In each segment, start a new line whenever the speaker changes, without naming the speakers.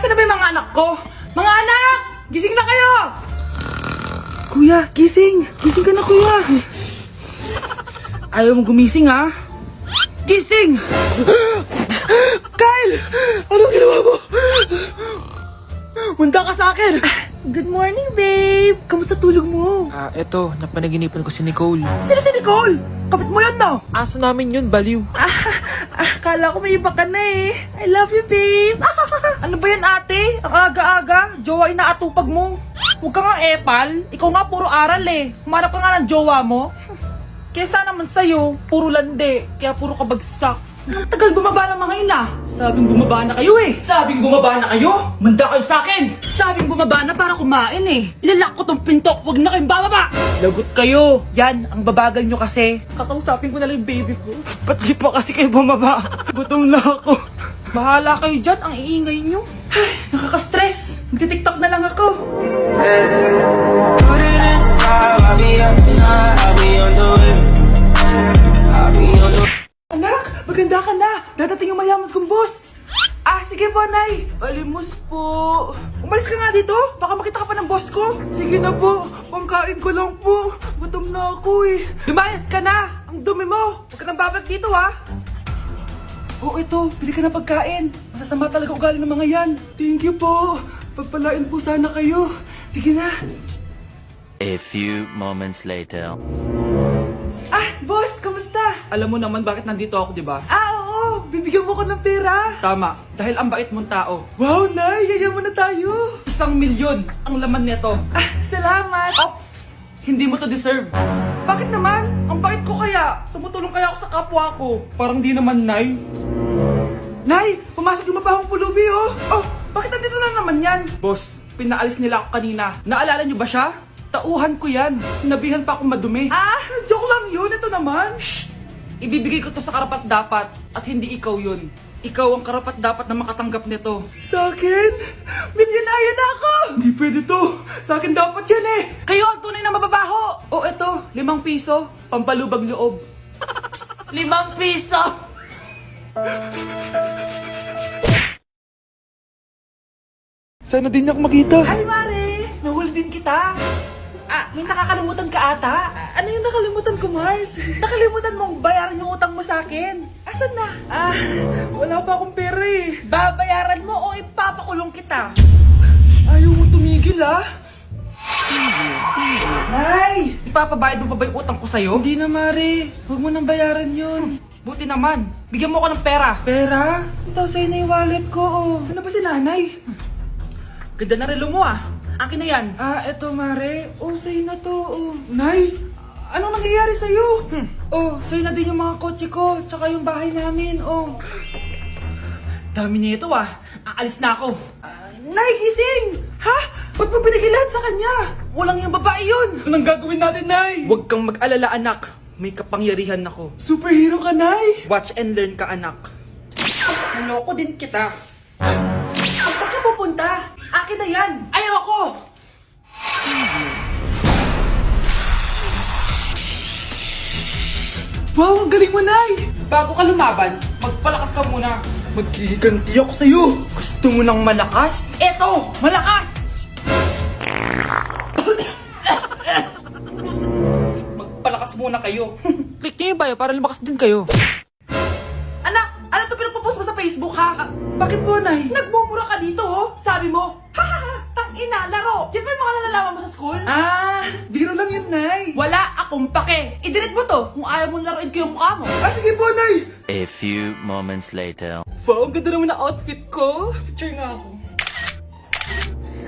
Nasaan na ba yung mga anak ko? Mga anak! Gising na kayo! Kuya, gising! Gising ka na, kuya! Ayaw mong gumising, ha? Gising! Kyle! Anong ginawa mo? Munda ka sa akin! Good morning, babe! Kamusta tulog mo?
Eto, napanaginipan ko si Nicole.
Sino si Nicole? Kapit mo yun, no?
Aso namin yun, baliw.
Kala ko may iba ka na eh. I love you, babe. Ano ba yan, ate? Ang aga-aga. Jowa inaatupag mo. Huwag ka nga epal. Ikaw nga puro aral eh. Humanap ka nga ng jowa mo. Kesa naman sa'yo, puro lande. Kaya puro kabagsak. Ang tagal bumaba ng mga ina. Sabing bumaba na kayo eh. Sabing bumaba na kayo. Manda kayo sa akin. Sabing bumaba na para kumain eh. Ilalak ko tong pinto. Huwag na kayong bababa. Lagot kayo. Yan, ang babagal nyo kasi. Kakausapin ko na lang yung baby ko. Ba't di pa kasi kayo bumaba? Gutom na ako. Bahala kayo dyan. Ang iingay nyo. Ay, nakaka-stress. Magti-tiktok na lang ako. Anak, maganda ka na. Dadating yung mayaman kong boss. Sige po, Nay. Alimos po. Umalis ka nga dito. Baka makita ka pa ng boss ko. Sige na po. Pangkain ko lang po. Gutom na ako eh. Lumayas ka na. Ang dumi mo. Huwag ka nang babalik dito, ha. Oo, ito. Bili ka ng pagkain. Masasama talaga ugali ng mga yan. Thank you po. Pagpalain po sana kayo. Sige na.
A few moments later.
Boss, kamusta? Alam mo naman bakit nandito ako, di ba? Oo. Bibigyan mo ko ng pera. Tama. Dahil ang bait mong tao. Wow, Nay. Yayaman na tayo. 1,000,000 ang laman nito. Salamat. Ops. Hindi mo to deserve. Bakit naman? Ang bait ko kaya. Tumutulong kaya ako sa kapwa ko. Parang di naman, Nay. Nay, pumasok yung mabahong pulubi, oh. Oh, bakit nandito na naman yan? Boss, pinaalis nila ako kanina. Naalala niyo ba siya? Tauhan ko yan. Sinabihan pa akong madumi. Joke lang yun. Ito naman. Shh! Ibibigay ko to sa karapat dapat at hindi ikaw yun. Ikaw ang karapat dapat na makatanggap nito. Sa akin? Milyonaryo na ako! Hindi pwede to. Sa akin dapat yan eh. Kayo ang tunay na mababaho. O eto, 5 piso. Pampalubag loob. 5 piso! Sana din niya ako makita. Hi, Mare! Nahuli din kita. May nakakalimutan ka ata. Ano yung nakalimutan ko, Mars? Nakalimutan mong bayaran yung utang mo sa akin. Asan na? Wala pa akong pera eh. Babayaran mo o ipapakulong kita? Ayaw mo tumigil, Nay! Ipapabayad mo pa ba yung utang ko sa'yo? Hindi na, Mare. Huwag mo nang bayaran yun. Buti naman. Bigyan mo ako ng pera. Pera? Ito, sa'yo na yung wallet ko, oh. Saan na ba si nanay? Ganda na relo mo, Akin na yan. Eto, Mare. Sa'yo na to, Nay, anong nangyayari sa'yo? Sa'yo na din yung mga kotse ko, tsaka yung bahay namin, Dami nito, Aalis na ako. Nay, gising! Ha? Ba't mo binigay lahat sa kanya? Walang yung babae yun! Anong gagawin natin, Nay? Huwag kang mag-alala, anak. May kapangyarihan ako. Superhero ka, Nay! Watch and learn ka, anak. Naloko din kita. Saan ka pupunta? Akin na yan! Ayoko! Wow, ang galing mo, Nay! Bago ka lumaban, magpalakas ka muna. Maghihiganti ako sa'yo. Gusto mo ng malakas? Eto! Malakas! Magpalakas muna kayo.
Click niyo yung bio para lumakas din kayo.
Anak! Ano to pinagpo-post mo sa Facebook, ha? Bakit po, Nay? Nagmumura ka dito, Sabi mo, tangina, laro! Yan ba yung mga nalalaman mo sa school? Biro lang yun, Nay. Wala akong pake. I-delete mo to kung ayaw mo laruin ko yung mukha mo. Sige po, Nay.
A few moments later.
Wow, ang ganda naman na outfit ko. Picture nga ako.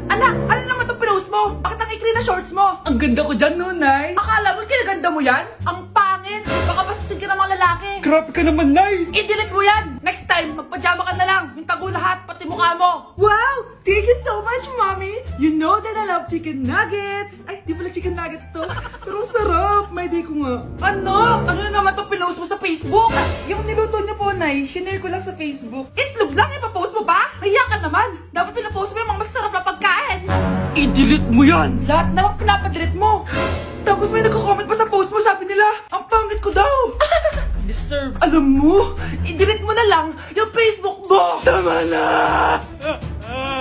Anak, ano naman itong pinost mo? Bakit ang ikli na shorts mo? Ang ganda ko dyan, no, Nay? Akala mo kinaganda mo yan? Ang pangit! Baka bastasin ka ng mga lalaki. Grabe ka naman, Nay! I-delete mo yan! Next time, magpajama ka na lang. Yung tago lahat, pati mukha mo. Wow! Thank you so much, Mommy! You know that I love chicken nuggets! Ay, di pala chicken nuggets to. Pero sarap! May di ko nga. Ano? Ano na naman itong pinost mo sa Facebook? Yung niluto niyo po, Nay, shinare ko lang sa Facebook. Itlog lang, ipapost mo ba? Kaya ka naman! Dapat pinapost mo yung mga masarap na pagkain! I-delete mo yan! Lahat naman pinapadelete mo! Tapos may nagko-comment pa sa post mo, sabi nila, ang pangit ko daw! Deserve. Alam mo, i-delete mo na lang yung Facebook mo! Tama na!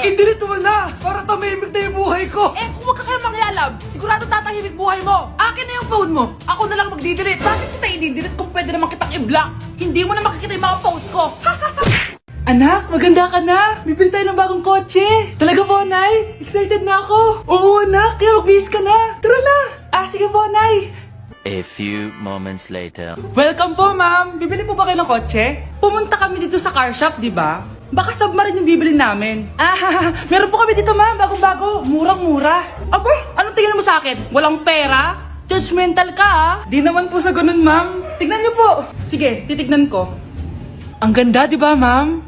I-delete mo na! Para tumimik na yung buhay ko!
Eh, kung wag ka kayo mangyalab, sigurado tatahimik buhay mo.
Akin na yung phone mo! Ako na lang magdi-delete!
Bakit kita i-delete kung pwede naman kitang i-block? Hindi mo na makikita yung mga post ko.
Anak, maganda ka na! Bibili tayo ng bagong kotse! Talaga po, Nay? Excited na ako! Oo, anak! Kaya mag-bihis ka na! Tara na! Sige po, Nay!
A few moments later.
Welcome po, ma'am! Bibili po ba kayo ng kotse? Pumunta kami dito sa car shop, di ba? Baka submarine yung bibili namin. Meron po kami dito, ma'am. Bagong-bago. Murang-mura. Aba, anong tingin mo sa akin? Walang pera? Judgmental ka, ah. Di naman po sa ganun, ma'am. Tignan niyo po. Sige, titignan ko. Ang ganda, di ba, ma'am?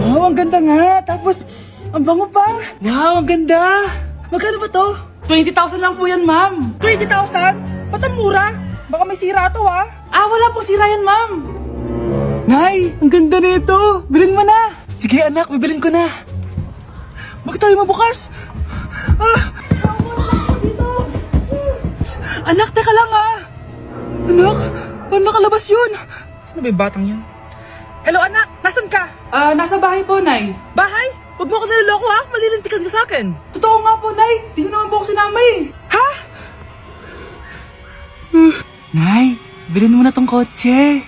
Wow, ang ganda nga. Tapos, ang bango pa. Wow, ang ganda. Magkano ba to? 20,000 lang po yan, ma'am. 20,000? Ba't ang mura? Baka may sira to, ah. Wala pong sira yan, ma'am. Nay, ang ganda nito. Bilhin mo na. Sige, anak, bibilin ko na. Bakit tayo mabukas? Anak, teka lang, ah. Anak, paano nakalabas yun? Saan ba yung batang yun? Hello, anak. Nasaan ka? Nasa bahay po, Nay. Bahay? Huwag mo ako naloloko, ha? Malilintikan ka sa akin. Totoo nga po, Nay. Di naman po ako sinama, eh. Ha? Nay, bilhin mo na tong kotse.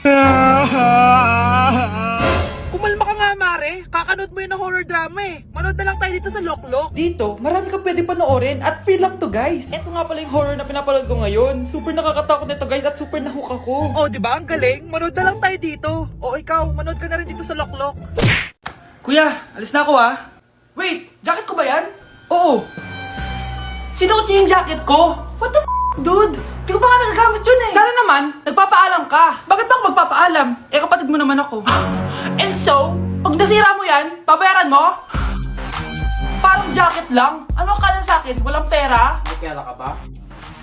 Kumalma ka nga, Mare. Kakanood mo yun ng horror drama eh. Manood na lang tayo dito sa Loklok.
Dito, marami ka pwede panoorin at free lang to, guys. Ito nga pala yung horror na pinapanood ko ngayon. Super nakakatakot nito, guys, at super nahook ako.
Oh, di ba? Ang galing. Manood na lang tayo dito. O ikaw, manood ka na rin dito sa Loklok.
Kuya, alis na ako, ah. Wait, jacket ko ba yan? Oo. Sinuot niya yung jacket ko? What the dude? Di ko pa nga nagagamit yun eh. Sana naman, nagpapaalam ka. Bakit ba ako magpapaalam? Eh, kapatid mo naman ako. And so, pag nasira mo yan, babayaran mo? Parang jacket lang. Ano ka sa akin? Walang pera?
May pera ka ba?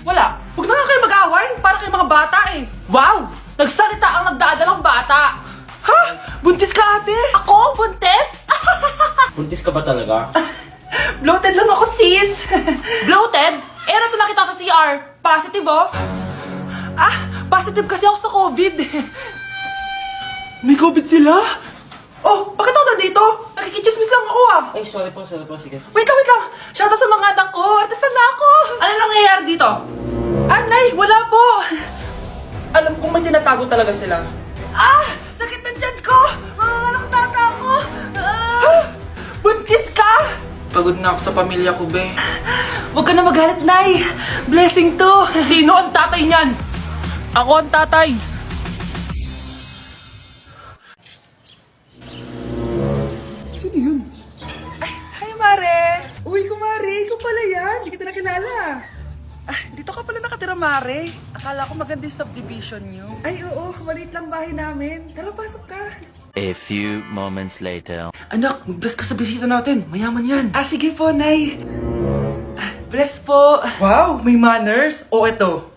Wala. Huwag na nga kayo mag-away. Para kayo mga bata eh. Wow! Nagsalita ang nagdadalang bata. Ha? Buntis ka, ate?
Ako? Buntes?
Buntis ka ba talaga?
Bloated lang ako, sis.
Bloated? Eh, nato nakita ko sa CR. Positive, oh.
Positive kasi ako sa COVID. May COVID sila? Oh, bakit ako nandito? Nakikichismis lang ako, ah.
Ay, sorry po, sige.
Wait lang. Shoutout sa mga anak ko. Artisan na ako. Ano nangyayari dito? Nay, wala po. Alam kong may tinatago talaga sila. Sakit ng tiyan ko. Manganganak tata ako. Buntis ka? Pagod na ako sa pamilya ko, be. Huwag ka na magalit, Nay. Blessing to. Sino ang tatay niyan?
Ako ang tatay!
Sino yun? Hi, Mare! Uy, kumare, ikaw pala yan. Hindi kita nakilala. Dito ka pala nakatira, Mare. Akala ko maganda yung subdivision niyo. Ay, oo. Maliit lang bahay namin. Tara, pasok ka.
A few moments later.
Anak, mag-bless ka sa bisita natin. Mayaman yan. Sige po, Nay. Bless po. Wow, may manners. Eto.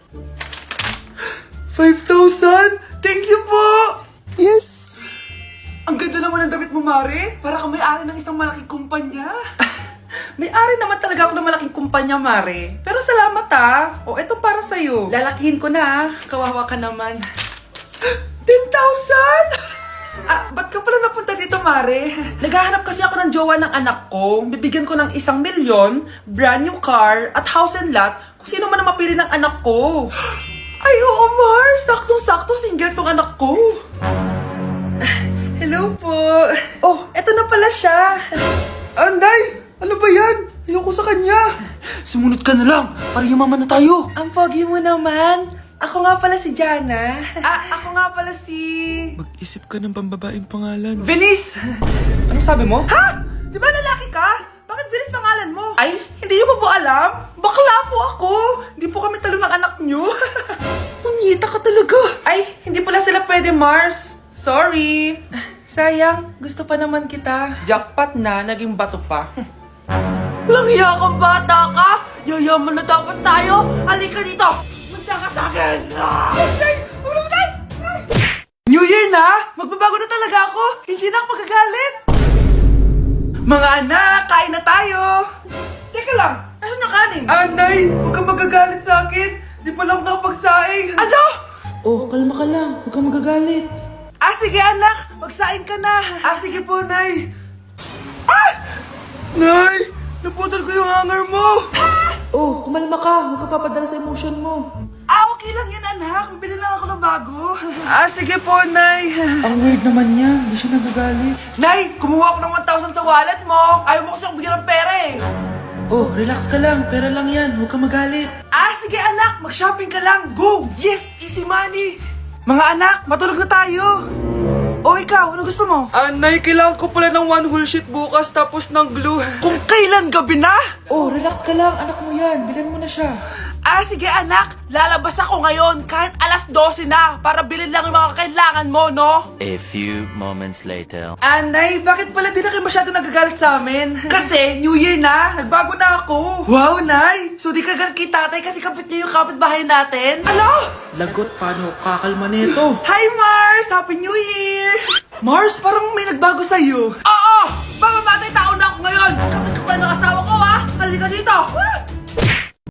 5,000! Thank you po! Yes! Ang ganda naman ng damit mo, Mare. Para kang may-ari ng isang malaking kumpanya. May-ari naman talaga ako ng malaking kumpanya, Mare. Pero salamat, eto para sa'yo. Lalakihin ko na, kawawa ka naman. 10,000! Ba't ka pala napunta dito, Mare? Naghahanap kasi ako ng jowa ng anak ko. Bibigyan ko ng 1 milyon, brand new car, at house and lot kung sino man ang mapili ng anak ko. Ay, oo, Mar! Saktong-sakto, single tong anak ko. Hello po. Oh, eto na pala siya. Nay! Ano ba yan? Ayoko sa kanya. Sumunod ka na lang, para yumaman na tayo. Ang pogi mo naman. Ako nga pala si Jana. Ako nga pala si...
Mag-isip ka ng pambabaeng pangalan.
Venice! Ano sabi mo? Ha? Di ba lalaki ka? Bakit Venice pangalan mo? Ay, hindi mo po alam? Bakla po ako! Hindi po kami talo ng anak nyo. Punyita ka talaga. Ay, hindi pala sila pwede, Mars. Sorry. Sayang, gusto pa naman kita. Jackpot na, naging bato pa. Walang hiya kang bata ka! Yayaman na dapat tayo! Halika dito! Punta ka sa akin! New Year na! Magbabago na talaga ako! Hindi na ako magagalit! Mga anak, kain na tayo! Teka lang, nasan yung kanin? Nay, huwag kang magagalit sa akin! Di pa lang nakapagsaing! Ano?
Oh, kalma ka lang. Huwag kang magagalit.
Sige anak, magsaing ka na! Sige po, Nay! Nay! Naputol ko yung hanger mo!
Oh, kumalma ka. Huwag ka papadala sa emotion mo.
Okay lang yan, anak. Bibili lang ako ng bago. Sige po, Nay.
Ang weird naman niya. Hindi siya nagagalit.
Nay, kumuha ako ng 1,000 sa wallet mo. Ayaw mo kasi akong bigyan ng pera eh.
Oh, relax ka lang. Pera lang yan. Huwag ka magalit.
Sige anak, mag-shopping ka lang. Go! Yes, easy money. Mga anak, matulog na tayo. O ikaw, ano gusto mo? Nay, kailangan ko pala ng 1 whole sheet bukas tapos ng glue. Kung kailan gabi na?
Oh, relax ka lang. Anak mo yan. Bilan mo na siya.
Sige anak, lalabas ako ngayon kahit alas 12 na para bilhin lang yung mga kailangan mo, no?
A few moments later.
Nay, bakit pala di na kayo masyado nagagalit sa amin? Kasi, New Year na, nagbago na ako. Wow, Nay! So di ka galit kay tatay kasi kapit niya yung kapitbahay natin? Ano?
Lagot, paano kakalma nito?
Hi, Mars! Happy New Year! Mars, parang may nagbago sa'yo. Oo! Mamamatay tao na ako ngayon! Kapit ko pa ng asawa ko, ha? Halika dito!